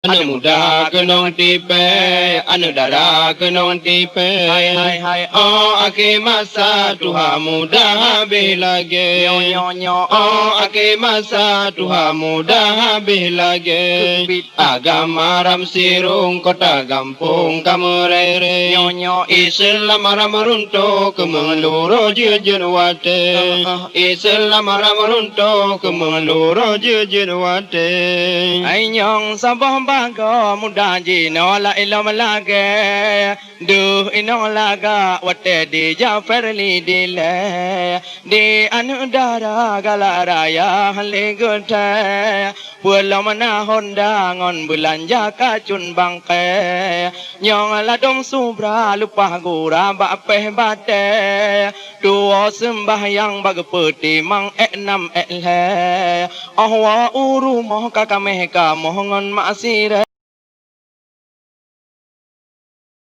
Anu muda kenong tipe, anu dara kenong tipe. Hai, oh ake masa tuha muda habis lagi. Oh ake masa tuha muda habis lagi. Agama ram sirung kota gampung kamurere. Islam ram runtuh kemeluro jujur wate. Islam ram runtuh kemeluro jujur wate. Anyong sabah bago muda ji no la ilam lage du ino laga wate di Jafar li dile di anu dara galaraya haligute pulau mana honda ngon bulan jaka cun bangke nyong la dom subra lupa gura ba peh bate duo sembahyang bag peti mang enam le ahwa uru moh kakameh ka mohon masih